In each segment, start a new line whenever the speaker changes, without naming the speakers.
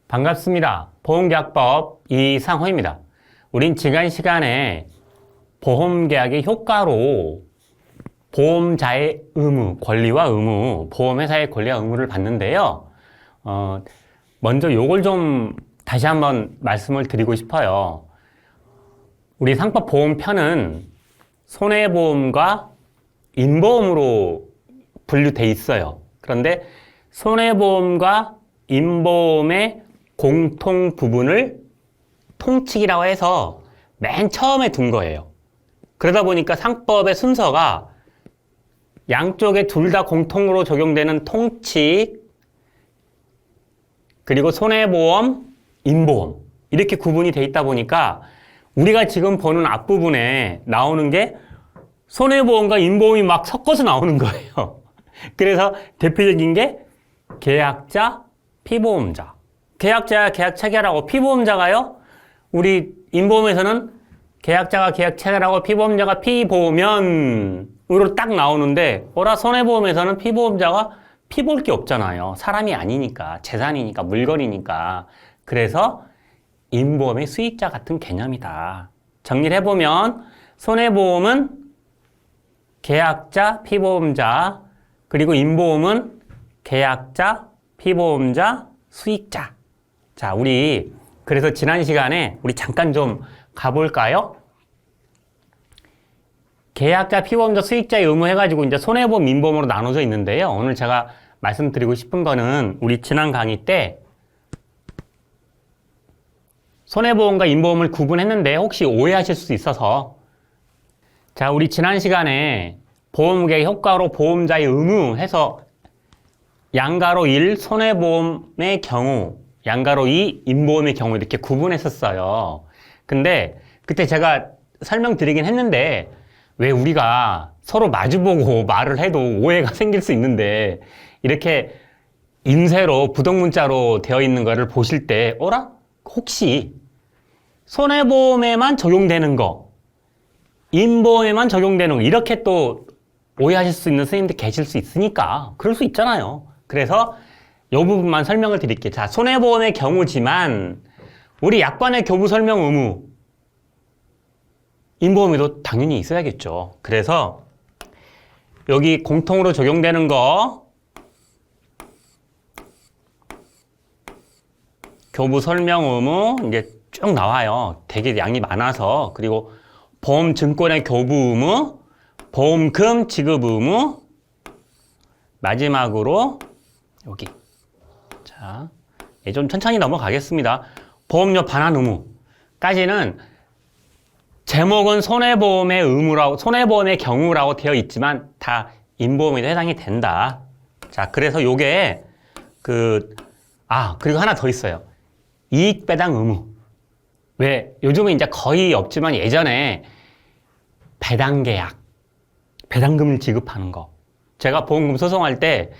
반갑습니다. 보험계약법 이상호입니다. 우린 지난 시간에 보험계약의 효과로 보험자의 의무, 권리와 의무, 보험회사의 권리와 의무를 봤는데요. 먼저 요걸 좀 다시 한번 말씀을 드리고 싶어요. 우리 상법보험편은 손해보험과 인보험으로 분류돼 있어요. 그런데 손해보험과 인보험의 공통 부분을 통칙이라고 해서 맨 처음에 둔 거예요. 그러다 보니까 상법의 순서가 양쪽에 둘 다 공통으로 적용되는 통칙, 그리고 손해보험, 인보험 이렇게 구분이 돼 있다 보니까 우리가 지금 보는 앞부분에 나오는 게 손해보험과 인보험이 막 섞어서 나오는 거예요. 그래서 대표적인 게 계약자, 피보험자. 계약자야 계약 체결하고 피보험자가요. 우리 인보험에서는 계약자가 계약 체결하고 피보험자가 피보면으로 딱 나오는데 손해보험에서는 피보험자가 피볼 게 없잖아요. 사람이 아니니까, 재산이니까, 물건이니까. 그래서 인보험의 수익자 같은 개념이다. 정리를 해보면 손해보험은 계약자, 피보험자, 그리고 인보험은 계약자, 피보험자, 수익자. 자, 우리 그래서 지난 시간에 우리 잠깐 좀 가볼까요? 계약자, 피보험자, 수익자의 의무 해가지고 이제 손해보험, 인보험으로 나눠져 있는데요. 오늘 제가 말씀드리고 싶은 거는 우리 지난 강의 때 손해보험과 인보험을 구분했는데 혹시 오해하실 수 있어서 자, 우리 지난 시간에 보험계약 효과로 보험자의 의무 해서 양가로 1 손해보험의 경우, 양가로 2 인보험의 경우 이렇게 구분했었어요. 근데 그때 제가 설명드리긴 했는데 왜 우리가 서로 마주보고 말을 해도 오해가 생길 수 있는데 이렇게 인쇄로 부동문자로 되어 있는 거를 보실 때 혹시 손해보험에만 적용되는 거, 인보험에만 적용되는 거 이렇게 또 오해하실 수 있는 선생님들 계실 수 있으니까 그럴 수 있잖아요. 그래서 이 부분만 설명을 드릴게요. 자, 손해보험의 경우지만 우리 약관의 교부 설명 의무 인보험에도 당연히 있어야겠죠. 그래서 여기 공통으로 적용되는 거 교부 설명 의무 이제 쭉 나와요. 되게 양이 많아서. 그리고 보험증권의 교부 의무, 보험금 지급 의무, 마지막으로 여기 자, 좀 천천히 넘어가겠습니다. 보험료 반환 의무까지는 제목은 손해보험의 의무라고, 손해보험의 경우라고 되어 있지만 다 인보험에도 해당이 된다. 자, 그래서 요게 그리고 하나 더 있어요. 이익 배당 의무. 왜 요즘은 이제 거의 없지만 예전에 배당 계약, 배당금을 지급하는 거. 제가 보험금 소송할 때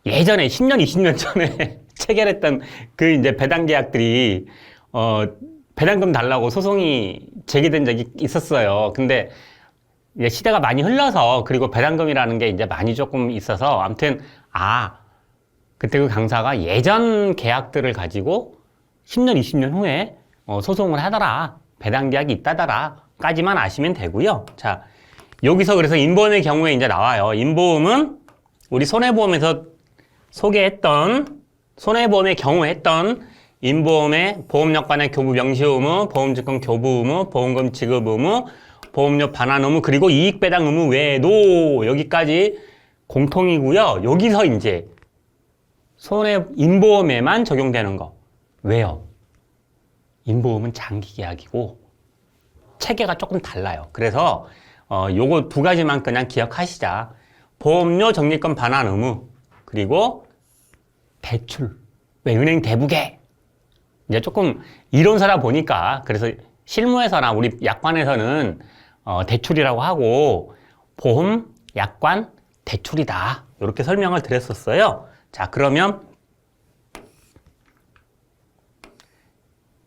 예전에 10년, 20년 전에 체결했던 그 이제 배당 계약들이 배당금 달라고 소송이 제기된 적이 있었어요. 근데 이제 시대가 많이 흘러서 그리고 배당금이라는 게 이제 많이 조금 있어서 아무튼 그때 그 강사가 예전 계약들을 가지고 10년, 20년 후에 소송을 하더라. 배당 계약이 있다더라. 까지만 아시면 되고요. 자, 여기서 그래서 인보험의 경우에 이제 나와요. 인보험은 우리 손해보험에서 소개했던 손해보험의 경우 했던 인보험의 보험약관의 교부 명시 의무, 보험증권 교부 의무, 보험금 지급 의무, 보험료 반환 의무, 그리고 이익 배당 의무 외에도 여기까지 공통이고요. 여기서 이제 인보험에만 적용되는 거. 왜요? 인보험은 장기 계약이고 체계가 조금 달라요. 그래서 요거 두 가지만 그냥 기억하시자. 보험료 적립금 반환 의무, 그리고 대출. 왜 은행 대부계? 이제 조금 이론서라 보니까 그래서 실무에서나 우리 약관에서는 대출이라고 하고 보험, 약관, 대출이다. 이렇게 설명을 드렸었어요. 자, 그러면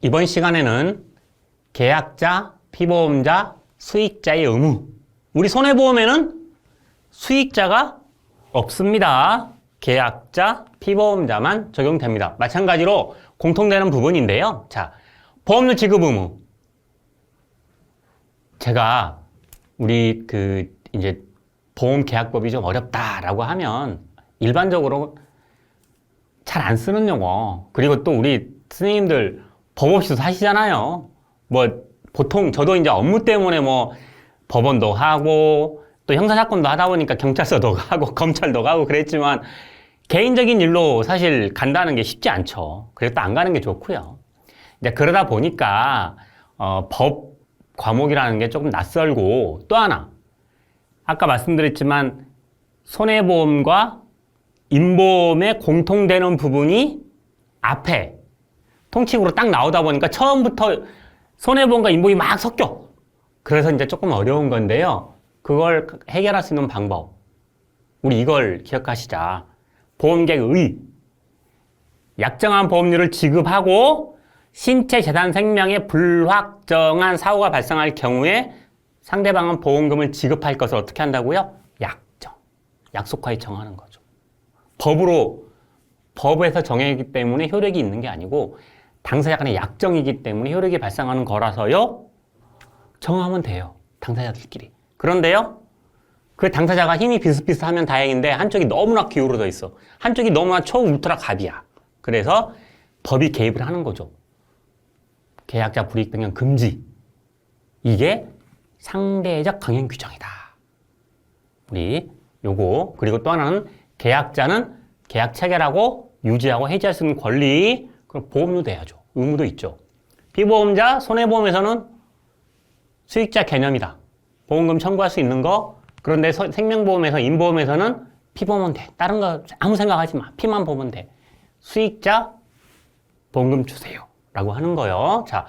이번 시간에는 계약자, 피보험자, 수익자의 의무. 우리 손해보험에는 수익자가 없습니다. 계약자, 피보험자만 적용됩니다. 마찬가지로 공통되는 부분인데요. 자, 보험료 지급 의무. 제가 우리 이제 보험 계약법이 좀 어렵다라고 하면 일반적으로 잘 안 쓰는 용어. 그리고 또 우리 선생님들 법 없이도 사시잖아요. 뭐 보통 저도 이제 업무 때문에 뭐 법원도 하고 또 형사사건도 하다 보니까 경찰서도 가고 검찰도 가고 그랬지만 개인적인 일로 사실 간다는 게 쉽지 않죠. 그래서 또 안 가는 게 좋고요. 이제 그러다 보니까 법 과목이라는 게 조금 낯설고 또 하나 아까 말씀드렸지만 손해보험과 인보험에 공통되는 부분이 앞에 통칭으로 딱 나오다 보니까 처음부터 손해보험과 인보험이 막 섞여. 그래서 이제 조금 어려운 건데요. 그걸 해결할 수 있는 방법. 우리 이걸 기억하시자. 보험계획의 약정한 보험료를 지급하고 신체, 재산, 생명에 불확정한 사고가 발생할 경우에 상대방은 보험금을 지급할 것을 어떻게 한다고요? 약정. 약속하에 정하는 거죠. 법에서 정해있기 때문에 효력이 있는 게 아니고 당사자 간의 약정이기 때문에 효력이 발생하는 거라서요. 정하면 돼요. 당사자들끼리. 그런데요. 그 당사자가 힘이 비슷비슷하면 다행인데 한쪽이 너무나 기울어져 있어. 한쪽이 너무나 초울트라 갑이야. 그래서 법이 개입을 하는 거죠. 계약자 불이익 변경 금지. 이게 상대적 강행 규정이다. 우리 요거. 그리고 또 하나는 계약자는 계약 체결하고 유지하고 해지할 수 있는 권리. 그럼 보험료도 해야죠. 의무도 있죠. 피보험자 손해보험에서는 수익자 개념이다. 보험금 청구할 수 있는 거. 그런데 생명보험에서 인보험에서는 피 보면 돼. 다른 거 아무 생각하지 마. 피만 보면 돼. 수익자 보험금 주세요. 라고 하는 거예요. 자,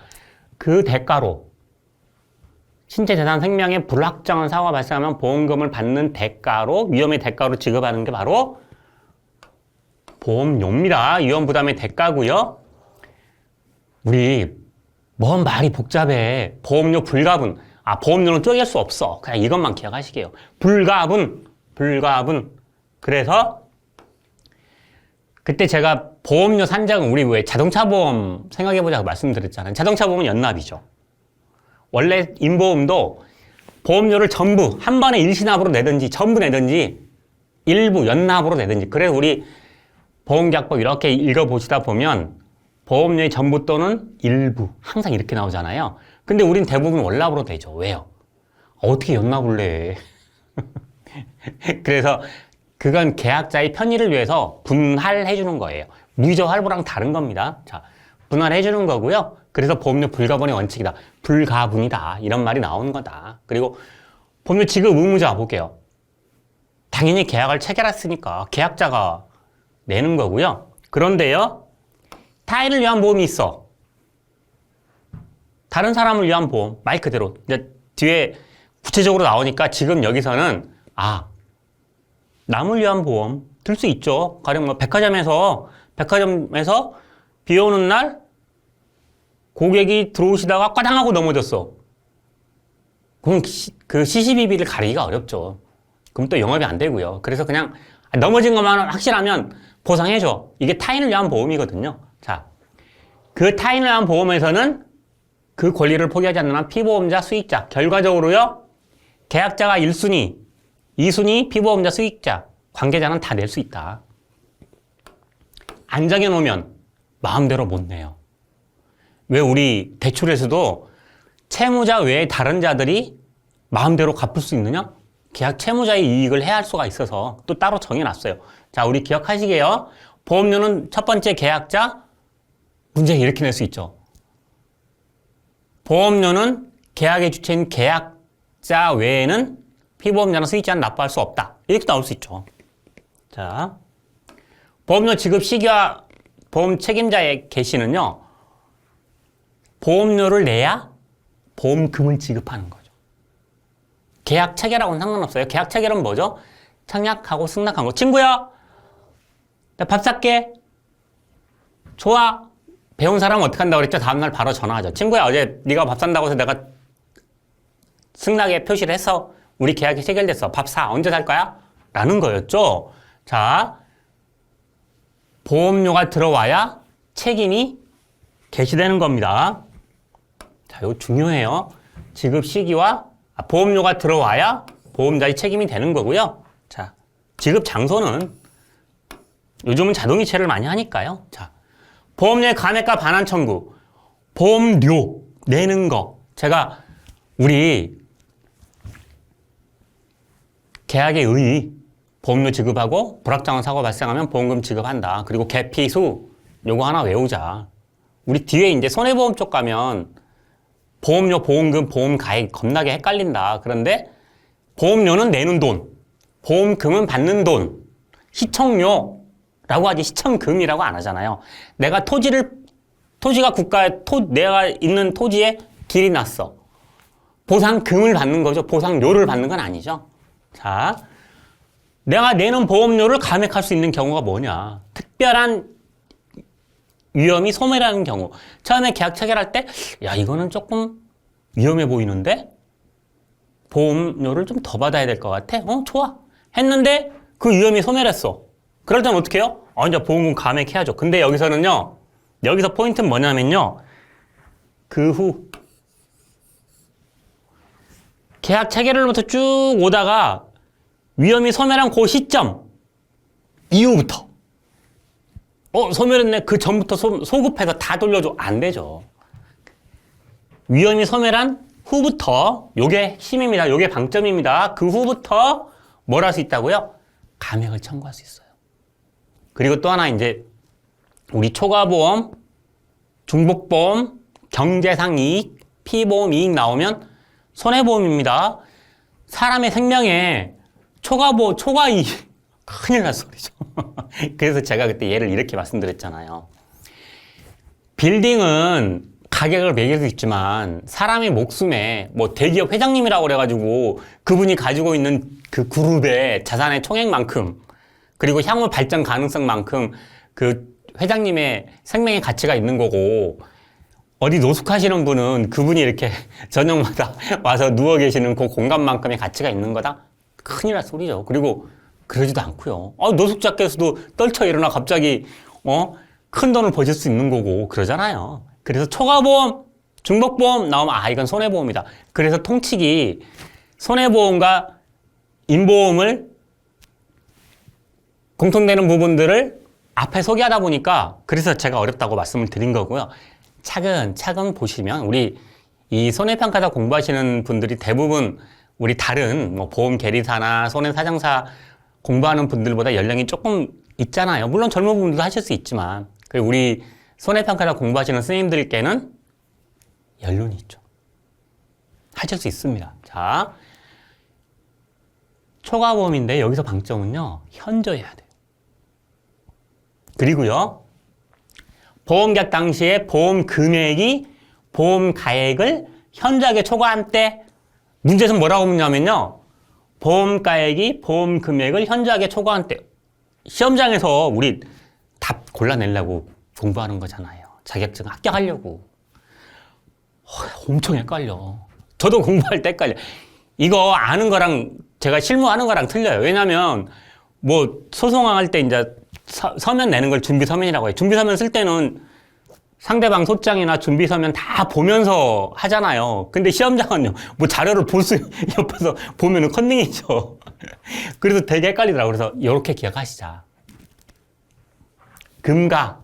그 대가로 신체 재산 생명에 불확정한 사고가 발생하면 보험금을 받는 대가로 위험의 대가로 지급하는 게 바로 보험료입니다. 위험 부담의 대가고요. 우리 뭔 말이 복잡해. 보험료 불가분. 보험료는 쪼갤 수 없어. 그냥 이것만 기억하시게요. 불가분. 그래서 그때 제가 보험료 산정은 우리 왜 자동차 보험 생각해보자고 말씀드렸잖아요. 자동차 보험은 연납이죠. 원래 인보험도 보험료를 전부 한 번에 일시납으로 내든지 전부 내든지 일부 연납으로 내든지. 그래서 우리 보험계약법 이렇게 읽어보시다 보면 보험료의 전부 또는 일부 항상 이렇게 나오잖아요. 근데 우린 대부분 월납으로 되죠. 왜요? 어떻게 연납을 내? 그래서 그건 계약자의 편의를 위해서 분할해 주는 거예요. 무이자 할부랑 다른 겁니다. 자, 분할해 주는 거고요. 그래서 보험료 불가분의 원칙이다. 불가분이다. 이런 말이 나오는 거다. 그리고 보험료 지급 의무자 볼게요. 당연히 계약을 체결했으니까 계약자가 내는 거고요. 그런데요. 타인을 위한 보험이 있어. 다른 사람을 위한 보험. 말 그대로. 이제 뒤에 구체적으로 나오니까 지금 여기서는 남을 위한 보험 들 수 있죠. 가령 뭐 백화점에서 비 오는 날 고객이 들어오시다가 꽈당하고 넘어졌어. 그럼 그 CCBB를 가리기가 어렵죠. 그럼 또 영업이 안 되고요. 그래서 그냥 넘어진 것만 확실하면 보상해줘. 이게 타인을 위한 보험이거든요. 자, 그 타인을 위한 보험에서는 그 권리를 포기하지 않는 한 피보험자, 수익자. 결과적으로요. 계약자가 1순위, 2순위 피보험자, 수익자. 관계자는 다 낼 수 있다. 안 정해놓으면 마음대로 못 내요. 왜 우리 대출에서도 채무자 외에 다른 자들이 마음대로 갚을 수 있느냐? 계약 채무자의 이익을 해할 수가 있어서 또 따로 정해놨어요. 자, 우리 기억하시게요. 보험료는 첫 번째 계약자 문제 이렇게 낼 수 있죠. 보험료는 계약의 주체인 계약자 외에는 피보험자나 수익자는 납부할 수 없다. 이렇게 나올 수 있죠. 자, 보험료 지급 시기와 보험 책임자의 개시는요. 보험료를 내야 보험금을 지급하는 거죠. 계약 체결하고는 상관없어요. 계약 체결은 뭐죠? 청약하고 승낙한 거. 친구야, 나 밥 살게. 좋아. 배운 사람은 어떻게 한다고 그랬죠? 다음날 바로 전화하죠. 친구야, 어제 네가 밥 산다고 해서 내가 승낙에 표시를 해서 우리 계약이 체결됐어. 밥 사. 언제 살 거야? 라는 거였죠. 자, 보험료가 들어와야 책임이 개시되는 겁니다. 자, 이거 중요해요. 지급 시기와 보험료가 들어와야 보험자의 책임이 되는 거고요. 자, 지급 장소는 요즘은 자동이체를 많이 하니까요. 자, 보험료의 감액과 반환 청구, 보험료 내는 거. 제가 우리 계약에 의의 보험료 지급하고 불확정한 사고 발생하면 보험금 지급한다. 그리고 개피수 요거 하나 외우자. 우리 뒤에 이제 손해보험 쪽 가면 보험료, 보험금, 보험가액 겁나게 헷갈린다. 그런데 보험료는 내는 돈, 보험금은 받는 돈, 시청료라고 하지 시청금이라고 안 하잖아요. 내가 토지가 내가 있는 토지에 길이 났어. 보상금을 받는 거죠. 보상료를 받는 건 아니죠. 자, 내가 내는 보험료를 감액할 수 있는 경우가 뭐냐. 특별한 위험이 소멸하는 경우. 처음에 계약 체결할 때, 야, 이거는 조금 위험해 보이는데? 보험료를 좀 더 받아야 될 것 같아? 좋아. 했는데 그 위험이 소멸했어. 그럴 때는 어떻게 해요? 이제 보험금 감액해야죠. 근데 여기서는요, 여기서 포인트는 뭐냐면요, 그 후, 계약 체결일부터 쭉 오다가 위험이 소멸한 그 시점 이후부터 소멸했네. 그 전부터 소급해서 다 돌려줘. 안 되죠. 위험이 소멸한 후부터 요게 핵심입니다. 요게 방점입니다. 그 후부터 뭘 할 수 있다고요? 감액을 청구할 수 있어요. 그리고 또 하나 이제 우리 초과보험, 중복보험, 경제상 이익, 피보험 이익 나오면 손해보험입니다. 사람의 생명에 초과이익 큰일 날 소리죠. 그래서 제가 그때 예를 이렇게 말씀드렸잖아요. 빌딩은 가격을 매길 수 있지만 사람의 목숨에 뭐 대기업 회장님이라고 그래가지고 그분이 가지고 있는 그 그룹의 자산의 총액만큼 그리고 향후 발전 가능성만큼 그 회장님의 생명의 가치가 있는 거고 어디 노숙하시는 분은 그분이 이렇게 저녁마다 와서 누워 계시는 그 공간만큼의 가치가 있는 거다? 큰일 날 소리죠. 그리고 그러지도 않고요. 노숙자께서도 떨쳐 일어나 갑자기 큰 돈을 버실 수 있는 거고 그러잖아요. 그래서 초과보험, 중복보험 나오면 이건 손해보험이다. 그래서 통칙이 손해보험과 인보험을 공통되는 부분들을 앞에 소개하다 보니까 그래서 제가 어렵다고 말씀을 드린 거고요. 차근차근 보시면 우리 이 손해평가사 공부하시는 분들이 대부분 우리 다른 뭐 보험 계리사나 손해사정사 공부하는 분들보다 연령이 조금 있잖아요. 물론 젊은 분들도 하실 수 있지만 그리고 우리 손해평가사 공부하시는 스님들께는 연륜이 있죠. 하실 수 있습니다. 자, 초과보험인데 여기서 방점은요. 현저해야 돼요. 그리고요. 보험계약 당시에 보험 금액이 보험 가액을 현저하게 초과한 때 문제에서 뭐라고 묻냐면요. 보험가액이 보험 금액을 현저하게 초과한 때 시험장에서 우리 답 골라내려고 공부하는 거잖아요. 자격증 합격하려고. 엄청 헷갈려. 저도 공부할 때 헷갈려. 이거 아는 거랑 제가 실무하는 거랑 틀려요. 왜냐면 뭐 소송할 때 이제 서면 내는 걸 준비서면이라고 해요. 준비서면 쓸 때는 상대방 소장이나 준비서면 다 보면서 하잖아요. 근데 시험장은요, 뭐 자료를 옆에서 보면은 컨닝이죠. 그래서 되게 헷갈리더라고요. 그래서 이렇게 기억하시자. 금가.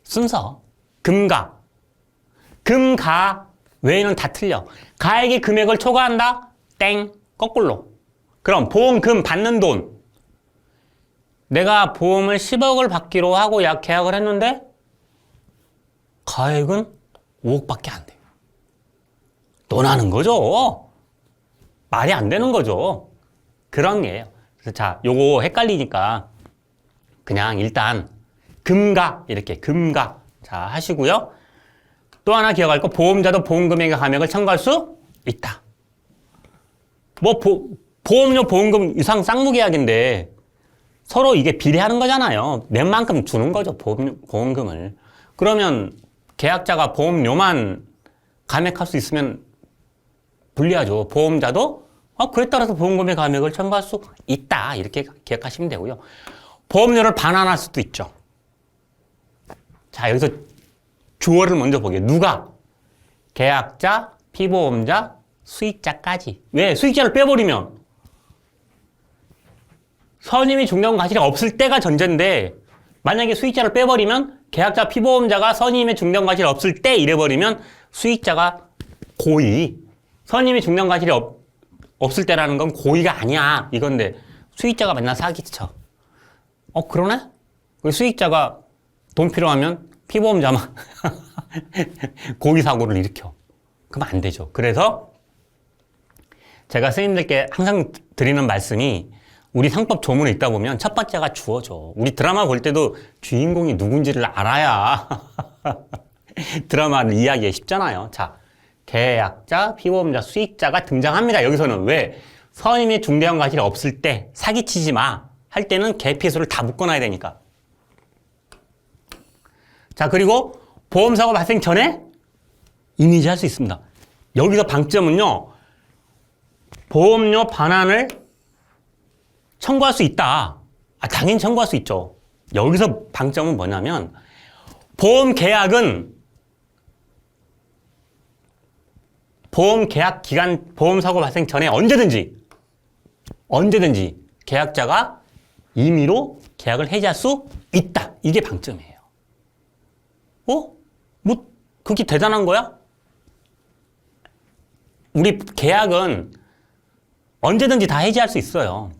순서. 금가. 금가 외에는 다 틀려. 가액이 금액을 초과한다? 땡. 거꾸로. 그럼 보험금 받는 돈. 내가 보험을 10억을 받기로 하고 계약을 했는데 가액은 5억밖에 안 돼요. 또 나는 거죠. 말이 안 되는 거죠. 그런 게예요. 그래서 자, 요거 헷갈리니까 그냥 일단 금가 이렇게 금가 자 하시고요. 또 하나 기억할 거 보험자도 보험금액의 감액을 청구할 수 있다. 뭐 보험료 보험금 유상 쌍무계약인데 서로 이게 비례하는 거잖아요. 낸 만큼 주는 거죠. 보험금을. 그러면 계약자가 보험료만 감액할 수 있으면 불리하죠. 보험자도 그에 따라서 보험금의 감액을 청구할 수 있다. 이렇게 기억하시면 되고요. 보험료를 반환할 수도 있죠. 자, 여기서 주어를 먼저 보게. 누가? 계약자, 피보험자, 수익자까지. 왜? 수익자를 빼버리면 선임이 중대한 과실이 없을 때가 전제인데 만약에 수익자를 빼버리면 계약자, 피보험자가 선임의 중대한 과실이 없을 때 이래버리면 수익자가 고의. 선임이 중대한 과실이 없을 때라는 건 고의가 아니야. 이건데 수익자가 맨날 사기쳐. 그러네? 수익자가 돈 필요하면 피보험자만 고의 사고를 일으켜. 그러면 안 되죠. 그래서 제가 선생님들께 항상 드리는 말씀이 우리 상법 조문에 있다 보면 첫 번째가 주어죠. 우리 드라마 볼 때도 주인공이 누군지를 알아야 드라마를 이해하기가 쉽잖아요. 자, 계약자, 피보험자, 수익자가 등장합니다. 여기서는 왜? 선임이 중대한 과실이 없을 때 사기치지 마. 할 때는 계피수를 다 묶어놔야 되니까. 자, 그리고 보험사고 발생 전에 이미지할 수 있습니다. 여기서 방점은요. 보험료 반환을 청구할 수 있다. 당연히 청구할 수 있죠. 여기서 방점은 뭐냐면 보험 계약은 보험 계약 기간 보험 사고 발생 전에 언제든지 계약자가 임의로 계약을 해지할 수 있다. 이게 방점이에요. 뭐 그게 대단한 거야? 우리 계약은 언제든지 다 해지할 수 있어요.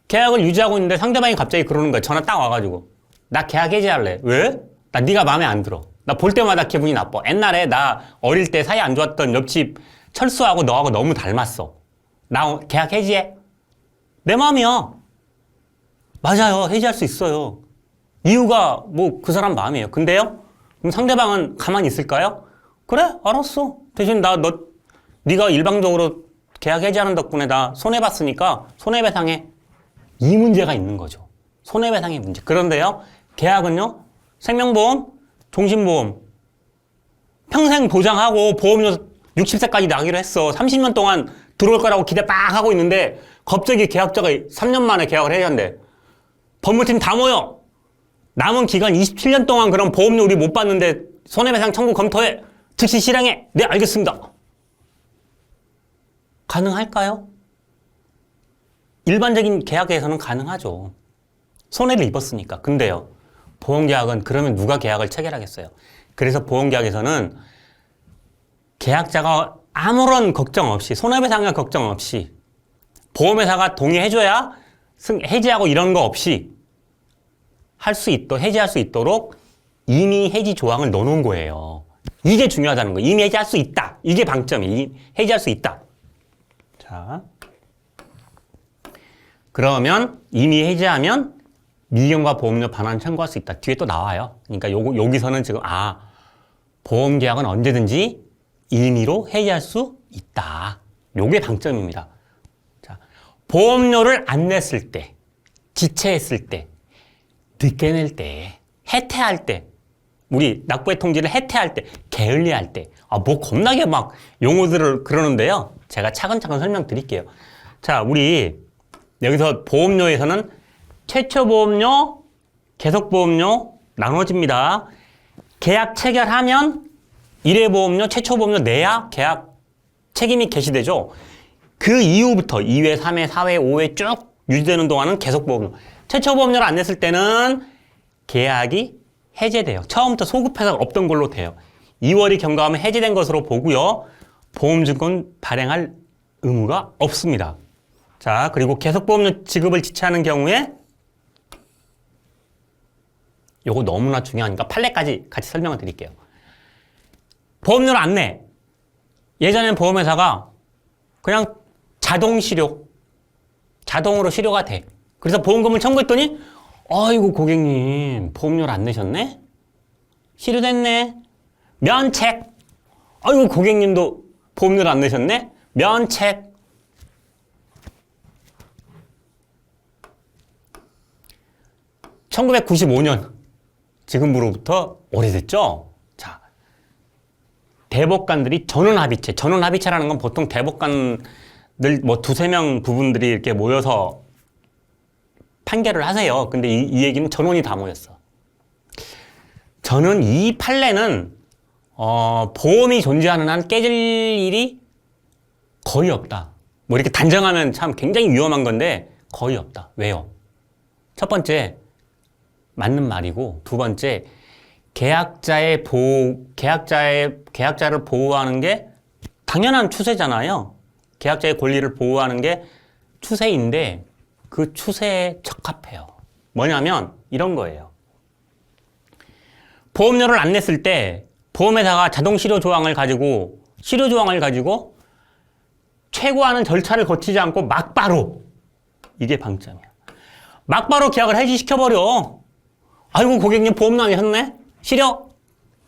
계약을 유지하고 있는데 상대방이 갑자기 그러는 거야. 전화 딱 와가지고 나 계약 해지할래. 왜? 나 네가 마음에 안 들어. 나 볼 때마다 기분이 나빠. 옛날에 나 어릴 때 사이 안 좋았던 옆집 철수하고 너하고 너무 닮았어. 나 계약 해지해. 내 마음이야. 맞아요. 해지할 수 있어요. 이유가 뭐 그 사람 마음이에요. 근데요? 그럼 상대방은 가만히 있을까요? 그래? 알았어. 대신 네가 일방적으로 계약 해지하는 덕분에 나 손해봤으니까 손해배상해. 이 문제가 있는 거죠. 손해배상의 문제. 그런데요, 계약은요, 생명보험, 종신보험, 평생 보장하고 보험료 60세까지 나기로 했어. 30년 동안 들어올 거라고 기대 빡 하고 있는데 갑자기 계약자가 3년 만에 계약을 해야 한대. 법무팀 다 모여. 남은 기간 27년 동안 그럼 보험료 우리 못 받는데 손해배상 청구 검토해. 즉시 실행해. 네, 알겠습니다. 가능할까요? 일반적인 계약에서는 가능하죠. 손해를 입었으니까. 근데요, 보험계약은 그러면 누가 계약을 체결하겠어요? 그래서 보험계약에서는 계약자가 아무런 걱정 없이, 손해배상의 걱정 없이, 보험회사가 동의해줘야 해지하고 이런 거 없이 해지할 수 있도록 이미 해지 조항을 넣어놓은 거예요. 이게 중요하다는 거예요. 이미 해지할 수 있다. 이게 방점이. 해지할 수 있다. 자, 그러면 이미 해지하면 미경과 보험료 반환 청구할 수 있다. 뒤에 또 나와요. 그러니까 여기서는 지금 보험계약은 언제든지 임의로 해지할 수 있다. 요게 방점입니다. 자, 보험료를 안 냈을 때, 지체했을 때, 늦게 낼 때, 해태할 때, 우리 납부의 통지를 해태할 때, 게을리할 때, 뭐 겁나게 막 용어들을 그러는데요. 제가 차근차근 설명드릴게요. 자, 우리 여기서 보험료에서는 최초보험료, 계속보험료 나눠집니다. 계약 체결하면 1회 최초보험료 내야 계약 책임이 개시되죠. 그 이후부터 2회, 3회, 4회, 5회 쭉 유지되는 동안은 계속보험료. 최초보험료를 안 냈을 때는 계약이 해제돼요. 처음부터 소급해서 없던 걸로 돼요. 2월이 경과하면 해제된 것으로 보고요. 보험증권 발행할 의무가 없습니다. 자, 그리고 계속보험료 지급을 지체하는 경우에 요거 너무나 중요하니까 판례까지 같이 설명을 드릴게요. 보험료를 안 내. 예전엔 보험회사가 그냥 자동으로 실효가 돼. 그래서 보험금을 청구했더니 아이고 고객님 보험료를 안 내셨네? 실효됐네. 면책. 아이고 고객님도 보험료를 안 내셨네? 면책. (1995년) 지금으로부터 오래됐죠? 자, 대법관들이 전원합의체라는 건 보통 대법관들 뭐 두세 명 부분들이 이렇게 모여서 판결을 하세요. 근데 이 얘기는 전원이 다 모였어. 저는 이 판례는 보험이 존재하는 한 깨질 일이 거의 없다. 뭐 이렇게 단정하면 참 굉장히 위험한 건데 거의 없다. 왜요? 첫 번째, 맞는 말이고, 두 번째, 계약자를 보호하는 게 당연한 추세잖아요. 계약자의 권리를 보호하는 게 추세인데 그 추세에 적합해요. 뭐냐면 이런 거예요. 보험료를 안 냈을 때 보험회사가 자동 실효 조항을 가지고 최고하는 절차를 거치지 않고 막바로, 이게 방점이야. 막바로 계약을 해지시켜버려. 아이고 고객님 보험료 안 내셨네? 실효?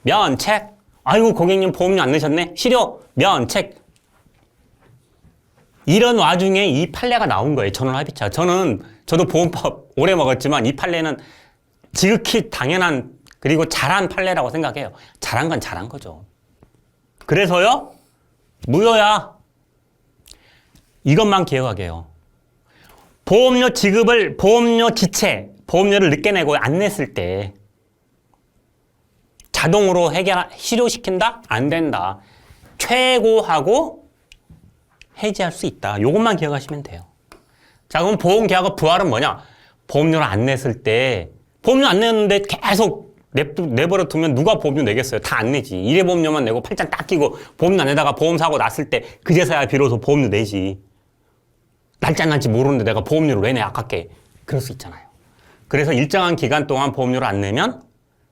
면책. 아이고 고객님 보험료 안 내셨네? 실효? 면책. 이런 와중에 이 판례가 나온 거예요. 전원합의차. 저도 보험법 오래 먹었지만 이 판례는 지극히 당연한 그리고 잘한 판례라고 생각해요. 잘한 건 잘한 거죠. 그래서요, 무효야. 이것만 기억하게요. 보험료 보험료를 늦게 내고 안 냈을 때 자동으로 실효시킨다? 안 된다. 최고하고 해지할 수 있다. 이것만 기억하시면 돼요. 자, 그럼 보험계약의 부활은 뭐냐? 보험료를 안 냈을 때, 보험료 안 냈는데 계속 내버려 두면 누가 보험료 내겠어요? 다 안 내지. 1회 보험료만 내고 팔짱 딱 끼고 보험료 안 내다가 보험사고 났을 때 그제서야 비로소 보험료 내지. 날지 안 날지 모르는데 내가 보험료를 왜 내? 아깝게. 그럴 수 있잖아요. 그래서 일정한 기간 동안 보험료를 안 내면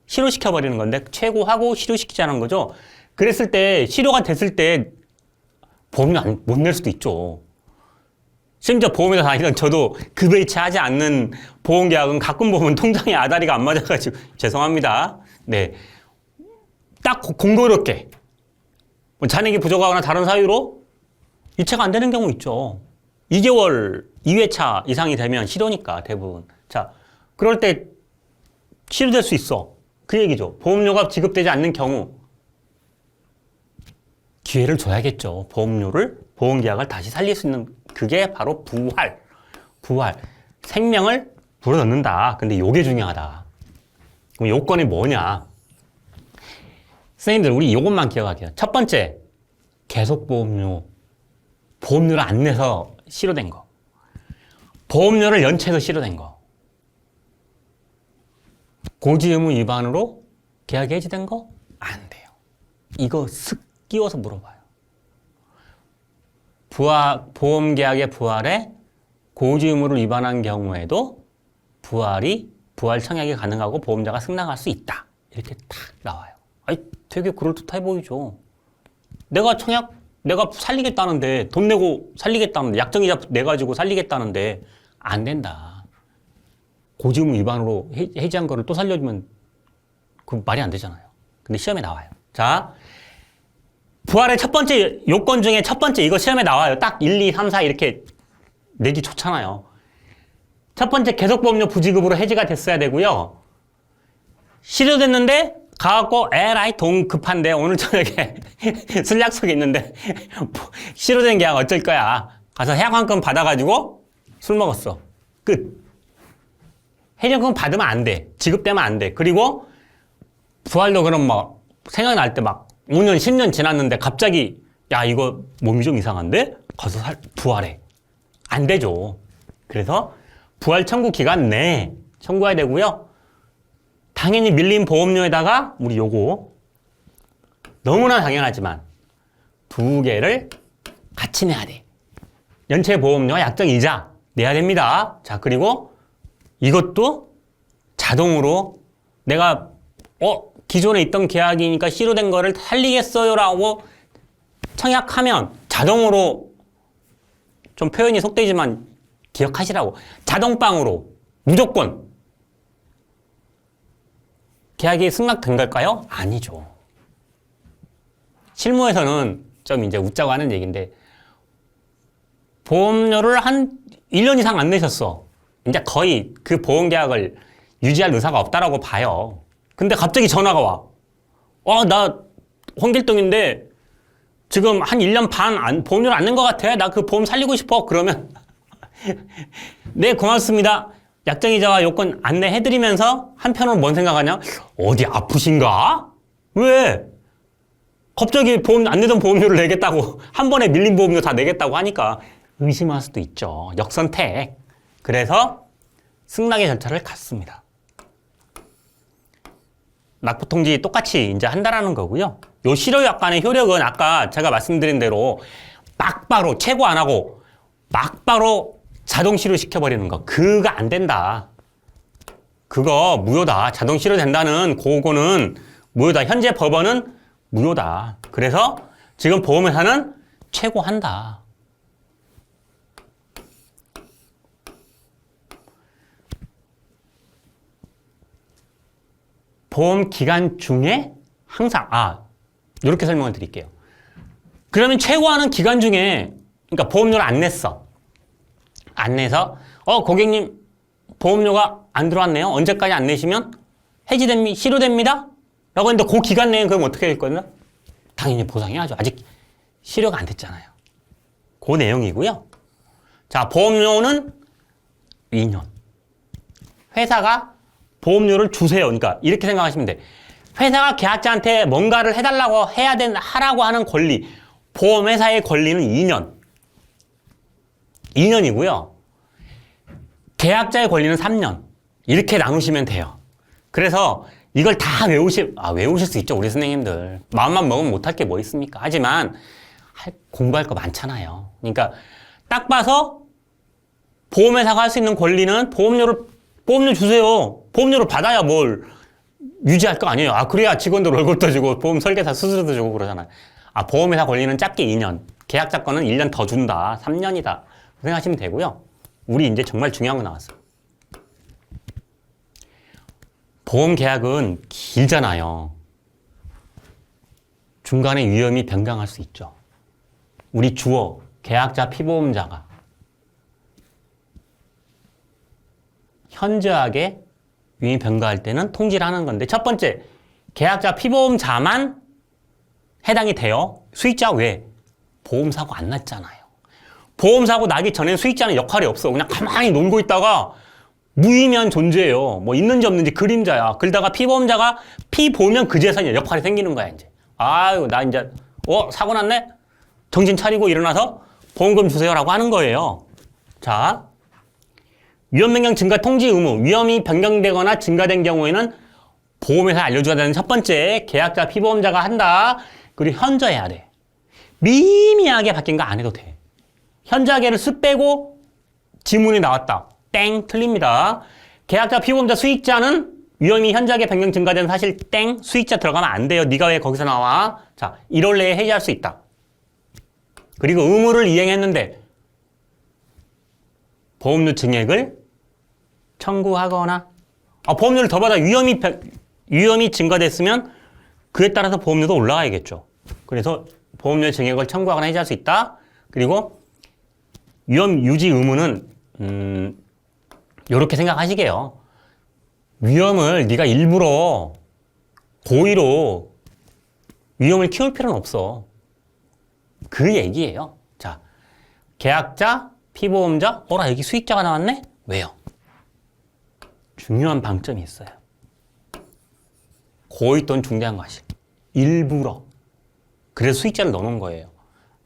실효시켜버리는 건데 최고하고 실효시키자는 거죠. 그랬을 때, 실효가 됐을 때 보험료 못 낼 수도 있죠. 심지어 보험회사 다니던 저도 급여이체 하지 않는 보험계약은 가끔 보면 통장에 아다리가 안 맞아가지고 죄송합니다. 네, 딱 공교롭게 뭐 잔액이 부족하거나 다른 사유로 이체가 안 되는 경우 있죠. 2개월 2회차 이상이 되면 실효니까 대부분. 자, 그럴 때 실효될 수 있어. 그 얘기죠. 보험료가 지급되지 않는 경우 기회를 줘야겠죠. 보험계약을 다시 살릴 수 있는, 그게 바로 부활. 생명을 불어넣는다. 근데 요게 중요하다. 그럼 요건이 뭐냐? 선생님들, 우리 요것만 기억할게요. 첫 번째, 보험료를 안 내서 실효된 거. 보험료를 연체해서 실효된 거. 고지 의무 위반으로 계약이 해지된 거? 안 돼요. 이거 끼워서 물어봐요. 보험계약의 부활에 고지 의무를 위반한 경우에도 부활 청약이 가능하고 보험자가 승낙할 수 있다. 이렇게 딱 나와요. 아니, 되게 그럴듯해 보이죠. 내가 살리겠다는데, 돈 내고 살리겠다는데, 약정이자 내가지고 살리겠다는데, 안 된다. 고지 의무 위반으로 해지한 거를 또 살려주면 그 말이 안 되잖아요. 근데 시험에 나와요. 자, 부활의 첫 번째 요건 중에 첫 번째, 이거 시험에 나와요. 딱 1, 2, 3, 4 이렇게 내기 좋잖아요. 첫 번째, 계속보험료 부지급으로 해지가 됐어야 되고요. 실효됐는데 가갖고 에라이 돈 급한데 오늘 저녁에 술 약속이 있는데 실효된 계약 어쩔 거야. 가서 해약환급 받아가지고 술 먹었어. 끝. 해지환급 받으면 안 돼. 지급되면 안 돼. 그리고 부활도 그럼 뭐 생각날 때 막 5년, 10년 지났는데 갑자기 야, 이거 몸이 좀 이상한데? 가서 부활해. 안 되죠. 그래서 부활 청구 기간 내에 청구해야 되고요. 당연히 밀린 보험료에다가 우리 요거 너무나 당연하지만 두 개를 같이 내야 돼. 연체 보험료와 약정 이자 내야 됩니다. 자, 그리고 이것도 자동으로 내가 기존에 있던 계약이니까 실효된 거를 살리겠어요라고 청약하면 자동으로, 좀 표현이 속되지만 기억하시라고, 자동빵으로 무조건 계약이 승낙된 걸까요? 아니죠. 실무에서는 좀 이제 웃자고 하는 얘기인데, 보험료를 한 1년 이상 안 내셨어. 이제 거의 그 보험계약을 유지할 의사가 없다라고 봐요. 근데 갑자기 전화가 와. 나 홍길동인데 지금 한 1년 반 보험료를 안 낸 것 같아. 나 그 보험 살리고 싶어. 그러면 네, 고맙습니다. 약정이자와 요건 안내해드리면서 한편으로 뭔 생각하냐? 어디 아프신가? 왜? 갑자기 보험, 안 내던 보험료를 내겠다고, 한 번에 밀린 보험료 다 내겠다고 하니까 의심할 수도 있죠. 역선택. 그래서 승낙의 절차를 갔습니다. 납부통지 똑같이 이제 한다라는 거고요. 요 실효약관의 효력은 아까 제가 말씀드린 대로 막바로 최고 안 하고 막바로 자동 실효 시켜버리는 거. 그거 안 된다. 그거 무효다. 자동 실효 된다는 그거는 무효다. 현재 법원은 무효다. 그래서 지금 보험회사는 최고한다. 보험 기간 중에 항상 이렇게 설명을 드릴게요. 그러면 최고하는 기간 중에 그러니까 보험료를 안 냈어. 안 내서 고객님 보험료가 안 들어왔네요. 언제까지 안 내시면 실효됩니다. 라고 했는데 그 기간 내에 그럼 어떻게 될 거냐? 당연히 보상해야죠. 아직 실효가 안 됐잖아요. 그 내용이고요. 자, 보험료는 2년. 회사가 보험료를 주세요. 그러니까 이렇게 생각하시면 돼. 회사가 계약자한테 뭔가를 해달라고 하라고 하는 권리, 보험회사의 권리는 2년. 2년이고요. 계약자의 권리는 3년. 이렇게 나누시면 돼요. 그래서 이걸 다 외우실 수 있죠. 우리 선생님들. 마음만 먹으면 못할 게 뭐 있습니까? 하지만 공부할 거 많잖아요. 그러니까 딱 봐서 보험회사가 할 수 있는 권리는 보험료 주세요. 보험료를 받아야 뭘 유지할 거 아니에요. 그래야 직원들 월급도 주고 보험 설계사 수수료도 주고 그러잖아요. 보험회사 권리는 짧게 2년. 계약자 거는 1년 더 준다. 3년이다. 생각하시면 되고요. 우리 이제 정말 중요한 거 나왔어요. 보험 계약은 길잖아요. 중간에 위험이 변경할 수 있죠. 우리 주어, 계약자, 피보험자가 현저하게 위험이 변경할 때는 통지를 하는 건데 첫 번째, 계약자, 피보험자만 해당이 돼요. 수익자 왜? 보험사고 안 났잖아요. 보험사고 나기 전에 수익자는 역할이 없어. 그냥 가만히 놀고 있다가 무의미한 존재예요. 뭐 있는지 없는지 그림자야. 그러다가 피보험자가 피 보면 그 재산이 역할이 생기는 거야, 이제. 나 이제, 사고 났네? 정신 차리고 일어나서 보험금 주세요라고 하는 거예요. 자, 위험 변경 증가 통지 의무. 위험이 변경되거나 증가된 경우에는 보험회사에 알려줘야 되는 첫 번째, 계약자, 피보험자가 한다. 그리고 현저해야 돼. 미미하게 바뀐 거 안 해도 돼. 현저하게를 쓱 빼고 지문이 나왔다. 땡, 틀립니다. 계약자, 피보험자, 수익자는 위험이 현저하게 변경 증가된 사실 땡, 수익자 들어가면 안 돼요. 네가 왜 거기서 나와? 자, 1월 내에 해지할 수 있다. 그리고 의무를 이행했는데 보험료 증액을 청구하거나 보험료를 더 받아 위험이 증가됐으면 그에 따라서 보험료도 올라가야겠죠. 그래서 보험료 증액을 청구하거나 해지할 수 있다. 그리고 위험 유지 의무는 이렇게 생각하시게요. 위험을 네가 일부러 고의로 위험을 키울 필요는 없어. 그 얘기예요. 자, 계약자, 피보험자, 여기 수익자가 나왔네? 왜요? 중요한 방점이 있어요. 고의 또는 중대한 과실. 일부러. 그래서 수익자를 넣어놓은 거예요.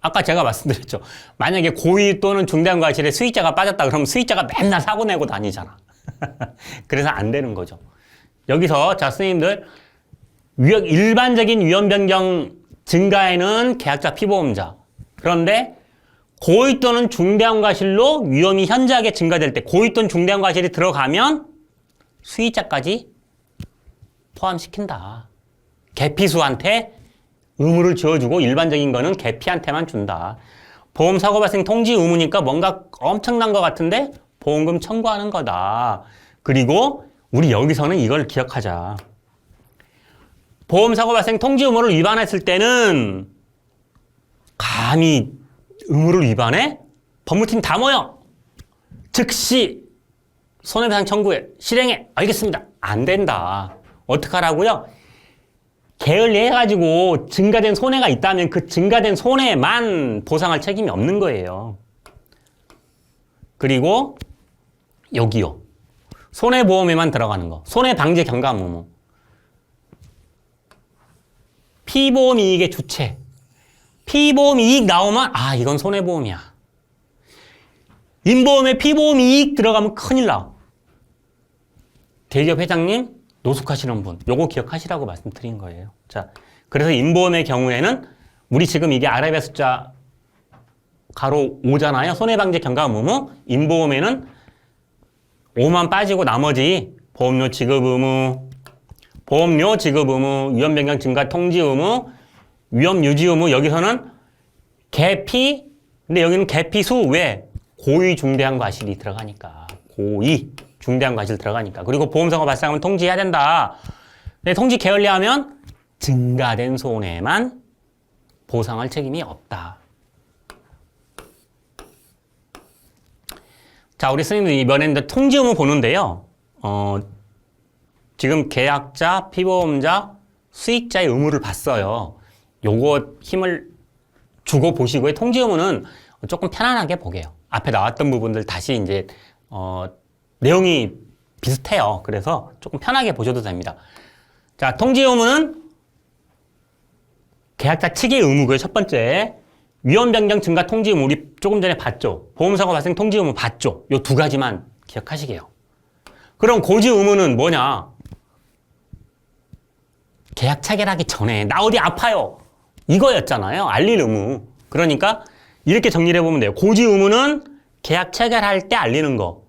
아까 제가 말씀드렸죠. 만약에 고의 또는 중대한 과실에 수익자가 빠졌다 그러면 수익자가 맨날 사고 내고 다니잖아. 그래서 안 되는 거죠. 여기서 자, 선생님들 일반적인 위험 변경 증가에는 계약자, 피보험자. 그런데 고의 또는 중대한 과실로 위험이 현저하게 증가될 때 고의 또는 중대한 과실이 들어가면 수익자까지 포함시킨다. 계피수한테 의무를 지어주고 일반적인 거는 계피한테만 준다. 보험사고 발생 통지 의무니까 뭔가 엄청난 것 같은데 보험금 청구하는 거다. 그리고 우리 여기서는 이걸 기억하자. 보험사고 발생 통지 의무를 위반했을 때는 감히 의무를 위반해? 법무팀 다 모여! 즉시 손해배상 청구해. 실행해. 알겠습니다. 안 된다. 어떡하라고요? 게을리해가지고 증가된 손해가 있다면 그 증가된 손해만 보상할 책임이 없는 거예요. 그리고 여기요. 손해보험에만 들어가는 거. 손해방지 경감 의무. 피보험 이익의 주체. 피보험 이익 나오면 아 이건 손해보험이야. 인보험에 피보험 이익 들어가면 큰일 나. 대기업 회장님 노숙하시는 분 요거 기억하시라고 말씀드린 거예요. 자, 그래서 인보험의 경우에는 우리 지금 이게 아라비아 숫자 가로 5잖아요. 손해방지 경감 의무. 인보험에는 5만 빠지고 나머지 보험료 지급 의무, 보험료 지급 의무, 위험 변경 증가 통지 의무, 위험 유지 의무. 여기서는 개피, 근데 여기는 개피수 왜? 고의 중대한 과실이 들어가니까. 고의 중대한 과실 들어가니까. 그리고 보험사고 발생하면 통지해야 된다. 근데 통지 게을리하면 증가된 손해만 보상할 책임이 없다. 자, 우리 스님들 이번에는 통지 의무 보는데요. 지금 계약자, 피보험자, 수익자의 의무를 봤어요. 요거 힘을 주고 보시고요. 통지 의무는 조금 편안하게 보게요. 앞에 나왔던 부분들 다시 이제 내용이 비슷해요. 그래서 조금 편하게 보셔도 됩니다. 자, 통지 의무는 계약자 측의 의무고요. 첫 번째. 위험 변경 증가 통지 의무 우리 조금 전에 봤죠. 보험사고 발생 통지 의무 봤죠. 요 두 가지만 기억하시게요. 그럼 고지 의무는 뭐냐? 계약 체결하기 전에 나 어디 아파요. 이거였잖아요. 알릴 의무. 그러니까 이렇게 정리를 해보면 돼요. 고지 의무는 계약 체결할 때 알리는 거.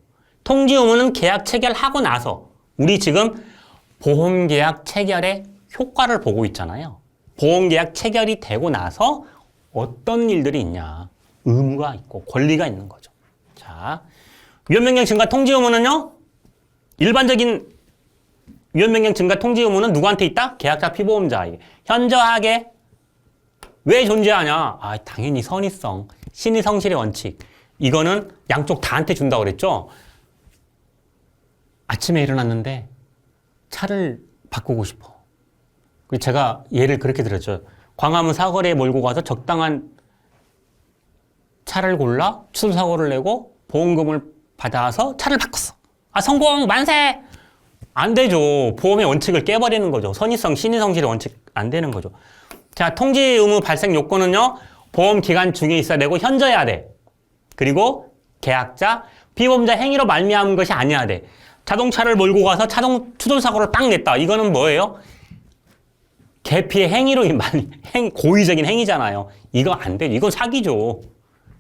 통지 의무는 계약 체결하고 나서. 우리 지금 보험계약 체결의 효과를 보고 있잖아요. 보험계약 체결이 되고 나서 어떤 일들이 있냐. 의무가 있고 권리가 있는 거죠. 자, 위험변경 증가 통지 의무는요. 일반적인 위험변경 증가 통지 의무는 누구한테 있다? 계약자 피보험자에게. 현저하게 왜 존재하냐? 아, 당연히 선의성, 신의 성실의 원칙. 이거는 양쪽 다한테 준다고 그랬죠? 아침에 일어났는데 차를 바꾸고 싶어. 그리고 제가 예를 그렇게 들었죠. 광화문 사거리에 몰고 가서 적당한 차를 골라 추돌사고를 내고 보험금을 받아서 차를 바꿨어. 아, 성공! 만세! 안 되죠. 보험의 원칙을 깨버리는 거죠. 선의성, 신의성실의 원칙 안 되는 거죠. 자, 통지 의무 발생 요건은요. 보험 기간 중에 있어야 되고 현저해야 돼. 그리고 계약자, 피보험자 행위로 말미암은 것이 아니어야 돼. 자동차를 몰고 가서 추돌사고를 빵 냈다. 이거는 뭐예요? 계피의 행위로 고의적인 행위잖아요. 이거 안 돼. 이건 사기죠.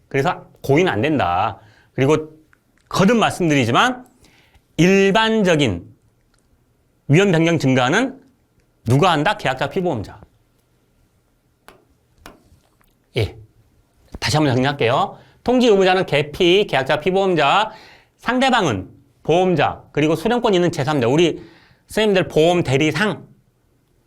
그래서 고의는 안 된다. 그리고 거듭 말씀드리지만 일반적인 위험 변경 증가는 누가 한다? 계약자, 피보험자. 예. 다시 한번 정리할게요. 통지 의무자는 계피, 계약자, 피보험자, 상대방은 보험자, 그리고 수령권 있는 제3자. 우리 선생님들 보험 대리상,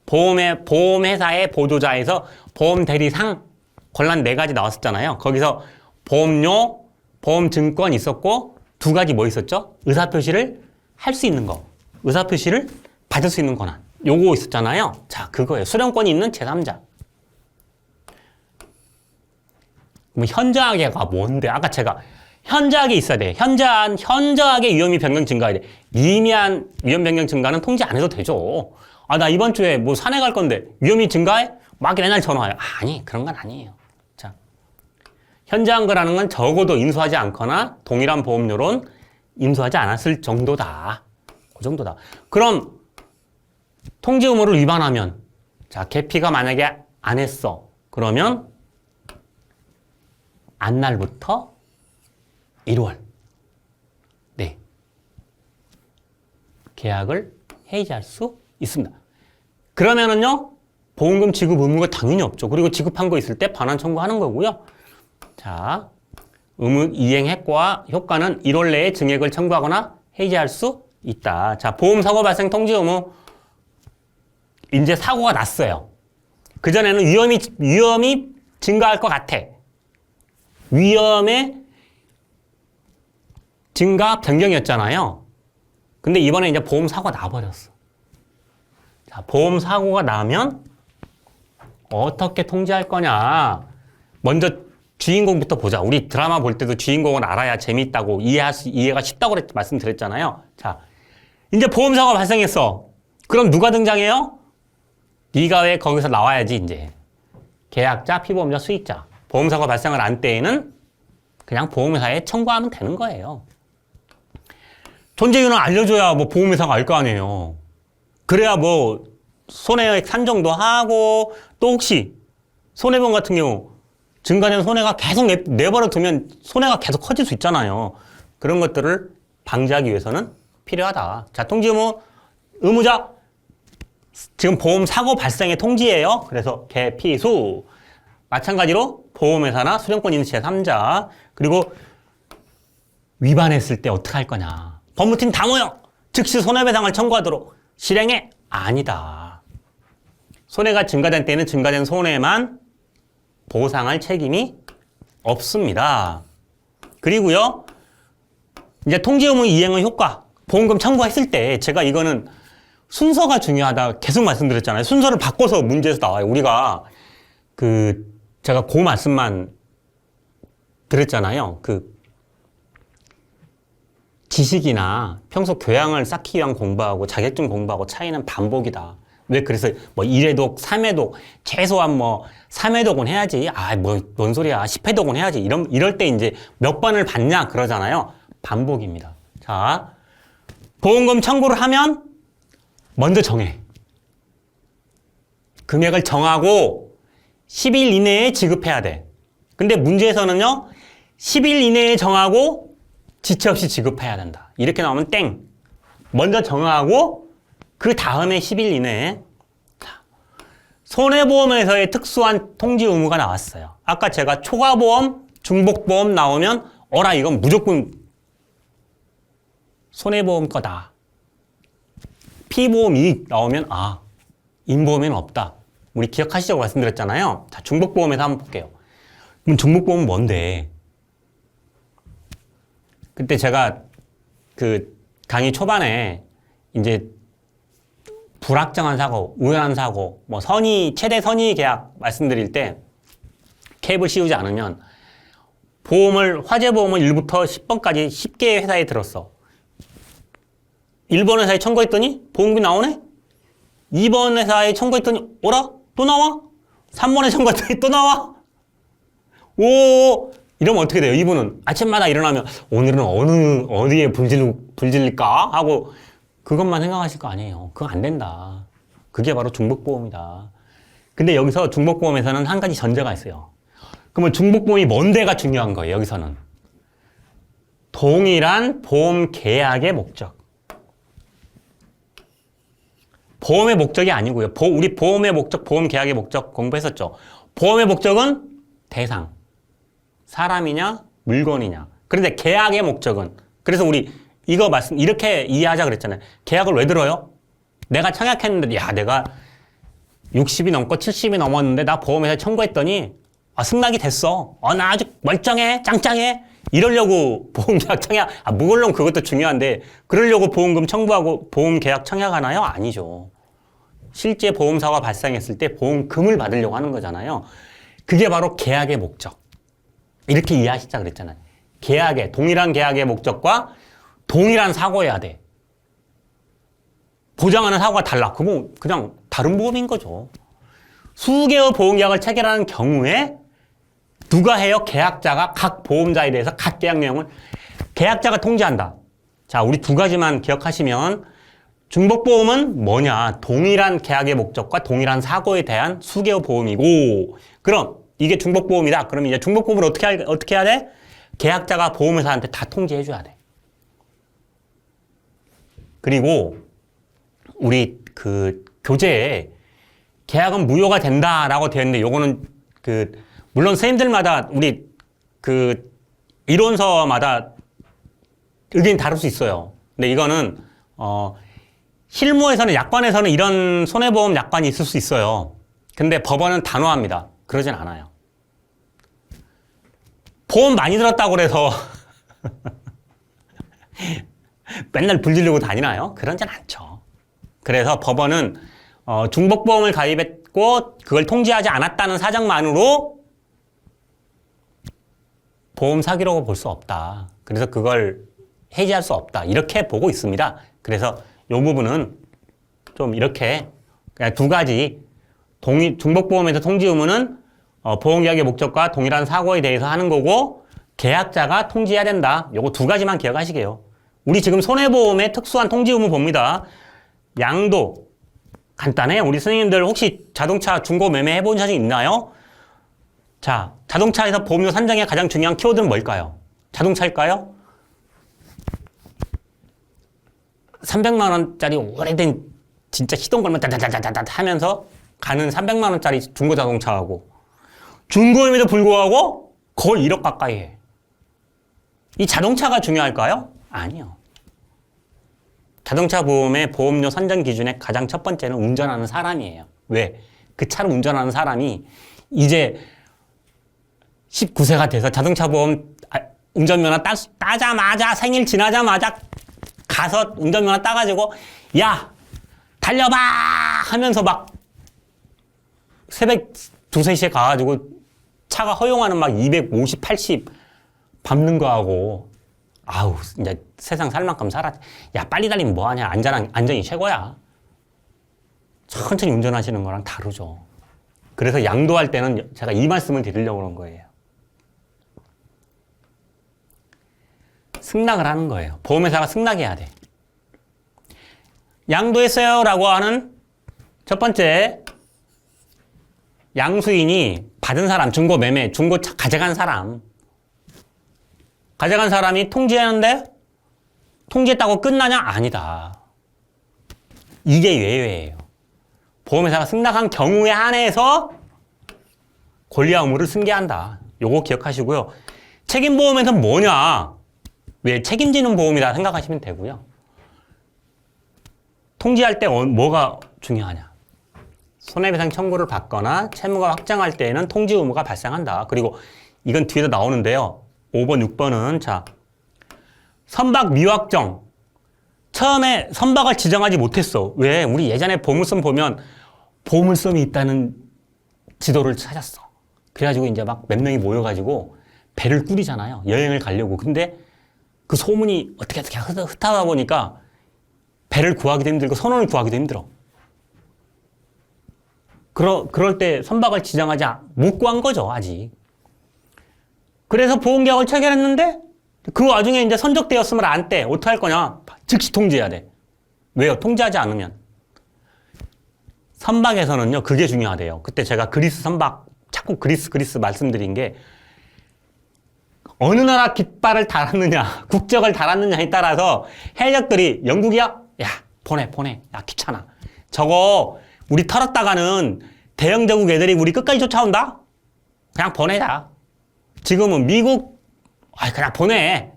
보험회사의 보조자에서 보험 대리상 권란 4가지 나왔었잖아요. 거기서 보험료, 보험증권 있었고 두 가지 뭐 있었죠? 의사표시를 할 수 있는 거. 의사표시를 받을 수 있는 권한. 요거 있었잖아요. 자, 그거예요. 수령권이 있는 제3자. 그럼 현저하게가 뭔데? 아까 제가 현저하게 있어야 돼. 현저하게 위험이 변경 증가해야 돼. 미미한 위험 변경 증가는 통지 안 해도 되죠. 아, 나 이번 주에 뭐 산에 갈 건데 위험이 증가해? 막 맨날 전화해요. 아니, 그런 건 아니에요. 자, 현저한 거라는 건 적어도 인수하지 않거나 동일한 보험료론 인수하지 않았을 정도다. 그 정도다. 그럼 통지 의무를 위반하면 자, 계피가 만약에 안 했어. 그러면 안날부터 1월 네 계약을 해지할 수 있습니다. 그러면은요 보험금 지급 의무가 당연히 없죠. 그리고 지급한 거 있을 때 반환 청구하는 거고요. 자, 의무 이행했과 효과는 1월 내에 증액을 청구하거나 해지할 수 있다. 자, 보험사고 발생 통지 의무. 이제 사고가 났어요. 그전에는 위험이 증가할 것 같아. 위험의 증가 변경이었잖아요. 근데 이번에 이제 보험사고가 나버렸어. 자, 보험사고가 나면 어떻게 통지할 거냐. 먼저 주인공부터 보자. 우리 드라마 볼 때도 주인공을 알아야 재밌다고 이해가 쉽다고 말씀드렸잖아요. 자, 이제 보험사고가 발생했어. 그럼 누가 등장해요? 네가 왜 거기서 나와야지 이제. 계약자, 피보험자, 수익자. 보험사고 발생을 한 때에는 그냥 보험회사에 청구하면 되는 거예요. 존재 이유는 알려줘야 뭐 보험회사가 알 거 아니에요. 그래야 뭐 손해액 산정도 하고 또 혹시 손해보험 같은 경우 증가된 손해가 계속 내버려 두면 손해가 계속 커질 수 있잖아요. 그런 것들을 방지하기 위해서는 필요하다. 자, 통지 의무자 지금 보험 사고 발생의 통지예요. 그래서 개피수 마찬가지로 보험회사나 수령권 있는 제3자 그리고 위반했을 때 어떻게 할 거냐. 법무팀 다 모여 즉시 손해배상을 청구하도록 실행해? 아니다. 손해가 증가된 때는 증가된 손해만 보상할 책임이 없습니다. 그리고요 이제 통지 의무 이행의 효과 보험금 청구했을 때 제가 이거는 순서가 중요하다 계속 말씀드렸잖아요. 순서를 바꿔서 문제에서 나와요. 우리가 제가 그 말씀만 드렸잖아요. 지식이나 평소 교양을 쌓기 위한 공부하고 자격증 공부하고 차이는 반복이다. 왜 그래서 뭐 1회독, 3회독 최소한 뭐 3회독은 해야지. 뭔 소리야. 10회독은 해야지. 이럴 때 이제 몇 번을 받냐 그러잖아요. 반복입니다. 자, 보험금 청구를 하면 먼저 정해. 금액을 정하고 10일 이내에 지급해야 돼. 근데 문제에서는요. 10일 이내에 정하고 지체 없이 지급해야 된다. 이렇게 나오면 땡. 먼저 정하고 그 다음에 10일 이내에 손해보험에서의 특수한 통지 의무가 나왔어요. 아까 제가 초과보험, 중복보험 나오면 이건 무조건 손해보험 거다. 피보험 이익 나오면 인보험에는 없다. 우리 기억하시자고 말씀드렸잖아요. 자, 중복보험에서 한번 볼게요. 그럼 중복보험은 뭔데? 그때 제가 강의 초반에 이제 불확정한 사고, 우연한 사고, 뭐 최대 선의 계약 말씀드릴 때 캡을 씌우지 않으면 화재보험을 1부터 10번까지 10개의 회사에 들었어. 1번 회사에 청구했더니 보험금이 나오네? 2번 회사에 청구했더니 또 나와? 3번에 청구했더니 또 나와? 이러면 어떻게 돼요? 이분은 아침마다 일어나면 오늘은 어디에 불질릴까? 하고 그것만 생각하실 거 아니에요. 그거 안 된다. 그게 바로 중복보험이다. 근데 여기서 중복보험에서는 한 가지 전제가 있어요. 그러면 중복보험이 뭔 데가 중요한 거예요, 여기서는. 동일한 보험 계약의 목적. 보험의 목적이 아니고요. 우리 보험의 목적, 보험 계약의 목적 공부했었죠. 보험의 목적은 대상. 사람이냐, 물건이냐. 그런데 계약의 목적은. 그래서 우리 이렇게 이해하자 그랬잖아요. 계약을 왜 들어요? 내가 청약했는데, 내가 60이 넘고 70이 넘었는데 나 보험회사에 청구했더니 승낙이 됐어. 나 아주 멀쩡해, 짱짱해. 이러려고 보험계약 청약, 물론 그것도 중요한데 그러려고 보험금 청구하고 보험계약 청약하나요? 아니죠. 실제 보험사고가 발생했을 때 보험금을 받으려고 하는 거잖아요. 그게 바로 계약의 목적. 이렇게 이해하시자 그랬잖아요. 동일한 계약의 목적과 동일한 사고여야 돼. 보장하는 사고가 달라. 그건 그냥 다른 보험인 거죠. 수개의 보험계약을 체결하는 경우에 누가 해요? 계약자가 각 보험자에 대해서 각 계약 내용을 계약자가 통지한다. 자, 우리 두 가지만 기억하시면 중복보험은 뭐냐? 동일한 계약의 목적과 동일한 사고에 대한 수개의 보험이고 그럼 이게 중복보험이다. 그럼 이제 중복보험을 어떻게 해야 돼? 계약자가 보험회사한테 다 통지해줘야 돼. 그리고 우리 교재에 계약은 무효가 된다라고 되어 있는데 요거는 물론 선생님들마다 우리 이론서마다 의견이 다를 수 있어요. 근데 이거는 실무에서는 약관에서는 이런 손해보험 약관이 있을 수 있어요. 근데 법원은 단호합니다. 그러진 않아요. 보험 많이 들었다고 그래서 맨날 불지르고 다니나요? 그러진 않죠. 그래서 법원은 중복보험을 가입했고 그걸 통지하지 않았다는 사정만으로 보험 사기라고 볼 수 없다. 그래서 그걸 해지할 수 없다. 이렇게 보고 있습니다. 그래서 요 부분은 좀 이렇게 그냥 두 가지 중복보험에서 통지 의무는 보험계약의 목적과 동일한 사고에 대해서 하는 거고 계약자가 통지해야 된다. 요거 두 가지만 기억하시게요. 우리 지금 손해보험의 특수한 통지 의무 봅니다. 양도 간단해. 우리 선생님들 혹시 자동차 중고 매매 해본 적이 있나요? 자, 자동차에서 보험료 산정의 가장 중요한 키워드는 뭘까요? 자동차일까요? 300만 원짜리 오래된 진짜 시동 걸면 따다다다다 하면서 가는 300만 원짜리 중고 자동차하고 중고임에도 불구하고 거의 1억 가까이 해. 이 자동차가 중요할까요? 아니요. 자동차 보험의 보험료 산정 기준의 가장 첫 번째는 운전하는 사람이에요. 왜? 그 차를 운전하는 사람이 이제 19세가 돼서 자동차 보험 운전면허 따자마자 생일 지나자마자 가서 운전면허 따가지고 야 달려봐 하면서 막 새벽 2, 3시에 가가지고 차가 허용하는 막 250, 80 밟는 거하고 아우 이제 세상 살 만큼 살아. 야 빨리 달리면 뭐하냐. 안전이 최고야. 천천히 운전하시는 거랑 다르죠. 그래서 양도할 때는 제가 이 말씀을 드리려고 그런 거예요. 승낙을 하는 거예요. 보험회사가 승낙해야 돼. 양도했어요 라고 하는 첫 번째 양수인이 받은 사람, 중고 매매, 중고 차 가져간 사람이 통지하는데 통지했다고 끝나냐? 아니다. 이게 예외예요. 보험회사가 승낙한 경우에 한해서 권리와 의무를 승계한다. 요거 기억하시고요. 책임보험에서는 뭐냐? 왜 책임지는 보험이다 생각하시면 되고요. 통지할 때 뭐가 중요하냐? 손해배상 청구를 받거나 채무가 확정할 때에는 통지 의무가 발생한다. 그리고 이건 뒤에도 나오는데요. 5번, 6번은 자 선박 미확정. 처음에 선박을 지정하지 못했어. 왜? 우리 예전에 보물섬 보면 보물섬이 있다는 지도를 찾았어. 그래가지고 이제 막 몇 명이 모여가지고 배를 꾸리잖아요. 여행을 가려고. 근데 그 소문이 어떻게 흩어다 보니까 배를 구하기도 힘들고 선원을 구하기도 힘들어. 그럴 때 선박을 지정하지 못 구한 거죠, 아직. 그래서 보험계약을 체결했는데 그 와중에 이제 선적되었음을 안 때 어떻게 할 거냐? 즉시 통지해야 돼. 왜요? 통지하지 않으면. 선박에서는요, 그게 중요하대요. 그때 제가 그리스 선박, 자꾸 그리스 말씀드린 게 어느 나라 깃발을 달았느냐, 국적을 달았느냐에 따라서 해적들이 영국이야? 야, 보내. 야, 귀찮아. 저거 우리 털었다가는 대영제국 애들이 우리 끝까지 쫓아온다? 그냥 보내자. 지금은 미국, 그냥 보내.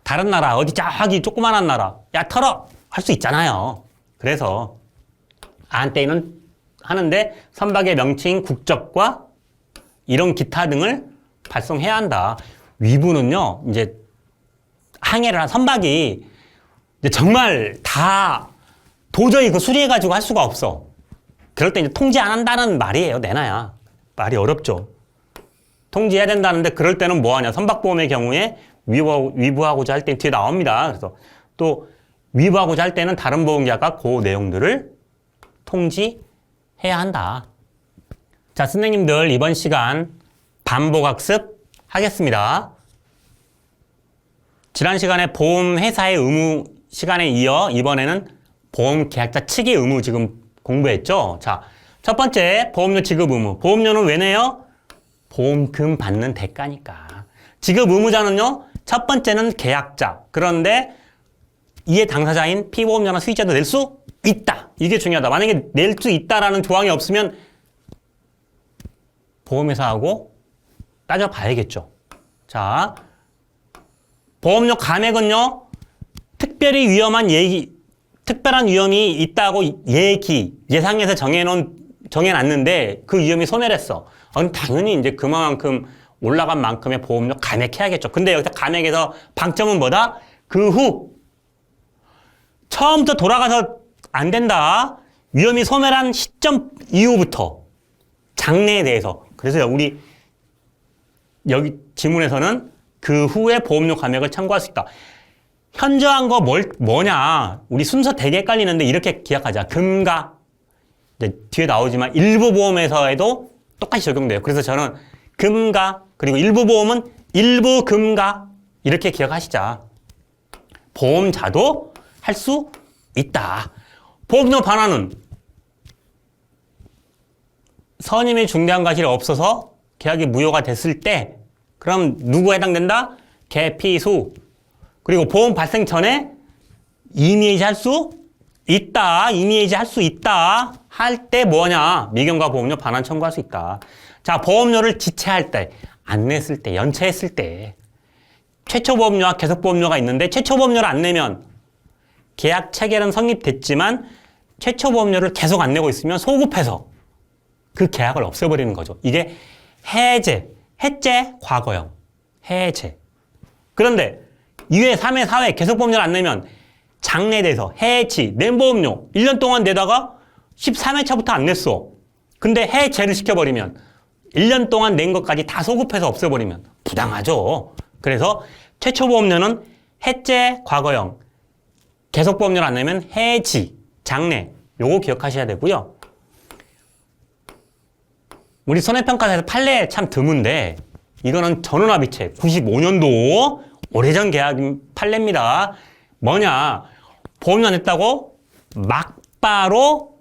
다른 나라, 어디 저기 조그만한 나라. 야, 털어! 할 수 있잖아요. 그래서 안때는 하는데 선박의 명칭, 국적과 이런 기타 등을 발송해야 한다. 위부는요, 이제 항해를 한 선박이 이제 정말 다 도저히 그 수리해가지고 할 수가 없어. 그럴 때 이제 통지 안 한다는 말이에요. 내놔야. 말이 어렵죠. 통지해야 된다는데 그럴 때는 뭐 하냐. 선박보험의 경우에 위부하고자 할 때 뒤에 나옵니다. 그래서 또 위부하고자 할 때는 다른 보험계약과 그 내용들을 통지해야 한다. 자, 선생님들 이번 시간 반복학습 하겠습니다. 지난 시간에 보험회사의 의무 시간에 이어 이번에는 보험계약자 측의 의무 지금 공부했죠? 자, 첫 번째 보험료 지급 의무. 보험료는 왜 내요? 보험금 받는 대가니까. 지급 의무자는요, 첫 번째는 계약자. 그런데 이해 당사자인 피보험자나 수익자도 낼 수 있다. 이게 중요하다. 만약에 낼 수 있다라는 조항이 없으면 보험회사하고 따져봐야겠죠. 자, 보험료 감액은요, 특별히 특별한 위험이 있다고 예상해서 정해놨는데 그 위험이 소멸했어. 그럼 당연히 이제 그만큼 올라간 만큼의 보험료 감액해야겠죠. 근데 여기서 감액에서 방점은 뭐다? 그 후 처음부터 돌아가서 안 된다. 위험이 소멸한 시점 이후부터 장래에 대해서. 그래서 우리 여기 지문에서는 그 후에 보험료 감액을 청구할 수 있다. 현저한 거 뭐냐? 우리 순서 되게 헷갈리는데 이렇게 기억하자. 금가. 이제 뒤에 나오지만 일부 보험에서에도 똑같이 적용돼요. 그래서 저는 금가 그리고 일부 보험은 일부 금가 이렇게 기억하시자. 보험자도 할 수 있다. 보험료 반환은 선임의 중대한 과실이 없어서 계약이 무효가 됐을 때 그럼 누구 해당된다? 개피수. 그리고 보험 발생 전에 임의 해지할 수 있다. 임의 해지할 수 있다. 할 때 뭐냐? 미경과 보험료 반환 청구할 수 있다. 자, 보험료를 지체할 때, 안 냈을 때, 연체했을 때 최초 보험료와 계속 보험료가 있는데 최초 보험료를 안 내면 계약 체결은 성립됐지만 최초 보험료를 계속 안 내고 있으면 소급해서 그 계약을 없애버리는 거죠. 이게 해제 과거형, 해제. 그런데 2회, 3회, 4회 계속 보험료를 안 내면 장래돼서 해지, 낸 보험료 1년 동안 내다가 13회 차부터 안 냈어. 근데 해제를 시켜버리면 1년 동안 낸 것까지 다 소급해서 없애버리면 부당하죠. 그래서 최초 보험료는 해제, 과거형, 계속 보험료를 안 내면 해지, 장래. 요거 기억하셔야 되고요. 우리 손해평가사에서 판례 참 드문데 이거는 전원합의체 95년도 오래전 계약 판례입니다. 뭐냐? 보험료 냈다고 막바로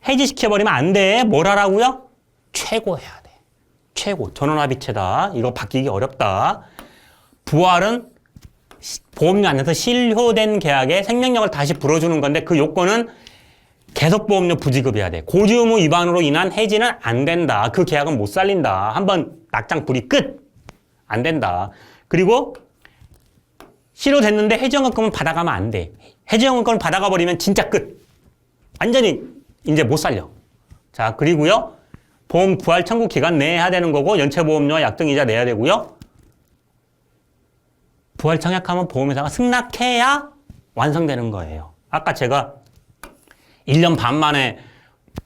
해지시켜버리면 안 돼. 뭘 하라고요? 최고해야 돼. 최고. 전원합의체다. 이거 바뀌기 어렵다. 부활은 보험료 안 내서 실효된 계약에 생명력을 다시 불어주는 건데 그 요건은 계속 보험료 부지급해야 돼. 고지 의무 위반으로 인한 해지는 안 된다. 그 계약은 못 살린다. 한번 낙장 불이 끝. 안 된다. 그리고 실효됐는데 해지연금은 받아가면 안 돼. 해지연금을 받아가 버리면 진짜 끝. 완전히 이제 못 살려. 자, 그리고요. 보험 부활 청구 기간 내에 해야 되는 거고 연체보험료와 약정이자 내야 되고요. 부활 청약하면 보험회사가 승낙해야 완성되는 거예요. 아까 제가 1년 반 만에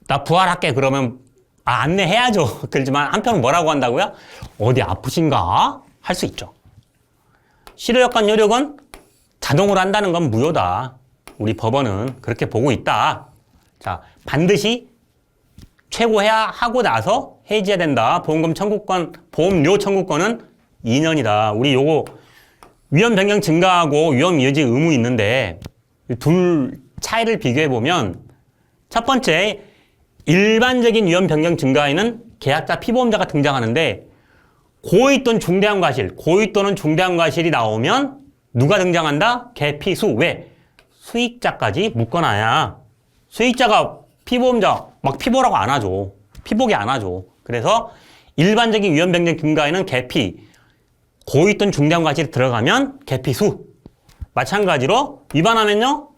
나 부활할게 그러면 안내해야죠. 그렇지만 한편은 뭐라고 한다고요? 어디 아프신가? 할 수 있죠. 실효여건 효력은 자동으로 한다는 건 무효다. 우리 법원은 그렇게 보고 있다. 자, 반드시 최고해야 하고 나서 해지해야 된다. 보험금 청구권, 보험료 청구권은 2년이다. 우리 요거 위험 변경 증가하고 위험 유지 의무 있는데 둘 차이를 비교해 보면 첫 번째 일반적인 위험 변경 증가에는 계약자 피보험자가 등장하는데 고의 또는 중대한 과실, 고의 또는 중대한 과실이 나오면 누가 등장한다? 개피수. 왜? 수익자까지 묶어놔야 수익자가 피보험자 막 피보라고 안 하죠. 피보기 안 하죠. 그래서 일반적인 위험 변경 증가에는 개피, 고의 또는 중대한 과실이 들어가면 개피수. 마찬가지로 위반하면요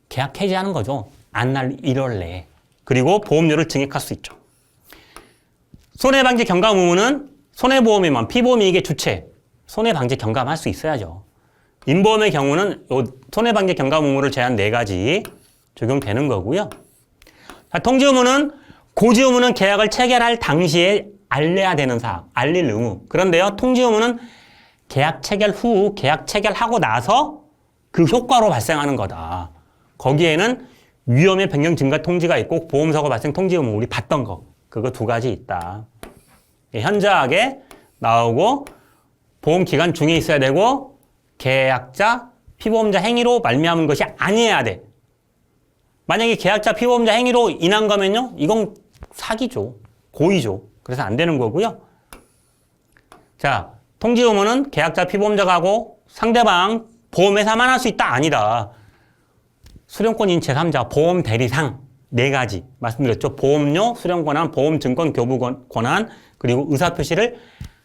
계약 해지하는 거죠. 안 날 1월 내에. 그리고 보험료를 증액할 수 있죠. 손해방지 경감 의무는 손해보험에만 피보험이익의 주체, 손해방지 경감할 수 있어야죠. 인보험의 경우는 손해방지 경감 의무를 제한 4가지 적용되는 거고요. 자, 통지 의무는 고지 의무는 계약을 체결할 당시에 알려야 되는 사항, 알릴 의무. 그런데요, 통지 의무는 계약 체결 후, 계약 체결하고 나서 그 효과로 발생하는 거다. 거기에는 위험의 변경 증가 통지가 있고 보험사고 발생 통지 의무 우리 봤던 거. 그거 2가지 있다. 현저하게 나오고 보험 기간 중에 있어야 되고 계약자, 피보험자 행위로 말미암은 것이 아니어야 돼. 만약에 계약자, 피보험자 행위로 인한 거면요. 이건 사기죠. 고의죠. 그래서 안 되는 거고요. 자, 통지 의무는 계약자, 피보험자가 하고 상대방 보험회사만 할 수 있다? 아니다. 수령권인 제3자, 보험 대리상 4가지 말씀드렸죠. 보험료, 수령권한, 보험증권 교부 권한, 그리고 의사표시를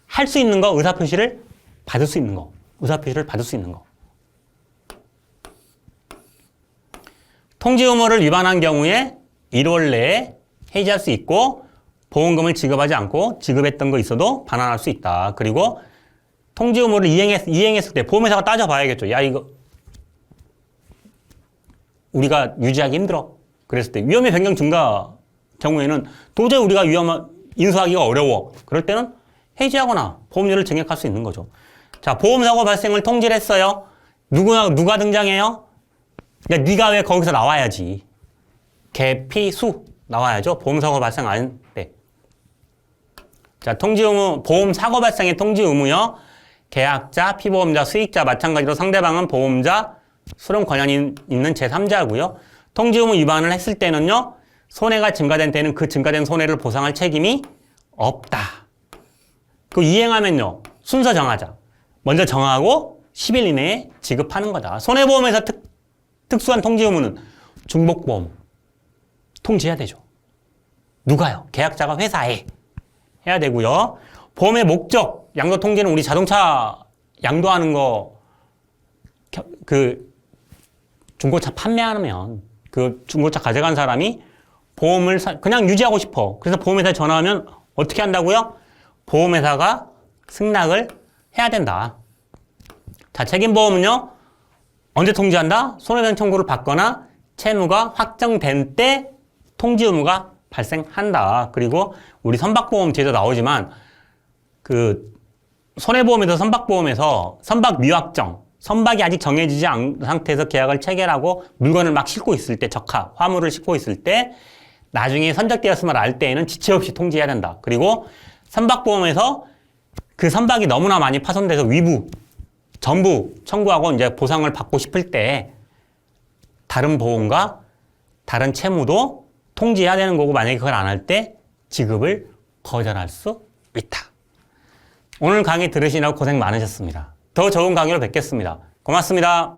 할 수 있는 거, 의사표시를 받을 수 있는 거. 의사표시를 받을 수 있는 거. 통지 의무를 위반한 경우에 1월 내에 해지할 수 있고 보험금을 지급하지 않고 지급했던 거 있어도 반환할 수 있다. 그리고 통지 의무를 이행했을 때 보험회사가 따져봐야겠죠. 야, 이거 우리가 유지하기 힘들어. 그랬을 때 위험의 변경 증가 경우에는 도저히 우리가 인수하기가 어려워. 그럴 때는 해지하거나 보험료를 증액할 수 있는 거죠. 자, 보험사고 발생을 통지를 했어요. 누가 등장해요? 그러니까 네가 왜 거기서 나와야지. 개피수 나와야죠. 보험사고 발생 안 때. 자, 통지 의무, 보험 사고 발생의 통지 의무요. 계약자, 피보험자, 수익자 마찬가지로 상대방은 보험자, 수령 권한이 있는 제3자고요. 통지 의무 위반을 했을 때는요. 손해가 증가된 때는 그 증가된 손해를 보상할 책임이 없다. 그 이행하면요. 순서 정하자. 먼저 정하고 10일 이내에 지급하는 거다. 손해보험에서 특수한 통지 의무는 중복보험 통지해야 되죠. 누가요? 계약자가 회사에 해야 되고요. 보험의 목적, 양도 통지는 우리 자동차 양도하는 거, 중고차 판매하면 그 중고차 가져간 사람이 보험을 그냥 유지하고 싶어. 그래서 보험회사에 전화하면 어떻게 한다고요? 보험회사가 승낙을 해야 된다. 자, 책임보험은요. 언제 통지한다? 손해배상 청구를 받거나 채무가 확정된 때 통지 의무가 발생한다. 그리고 우리 선박보험 제도 나오지만 그 손해보험에서 선박보험에서 선박 미확정, 선박이 아직 정해지지 않은 상태에서 계약을 체결하고 물건을 막 싣고 있을 때 적하, 화물을 싣고 있을 때 나중에 선적되었음을 알 때에는 지체 없이 통지해야 된다. 그리고 선박보험에서 그 선박이 너무나 많이 파손돼서 위부, 전부 청구하고 이제 보상을 받고 싶을 때 다른 보험과 다른 채무도 통지해야 되는 거고 만약에 그걸 안 할 때 지급을 거절할 수 있다. 오늘 강의 들으시느라고 고생 많으셨습니다. 더 좋은 강의로 뵙겠습니다. 고맙습니다.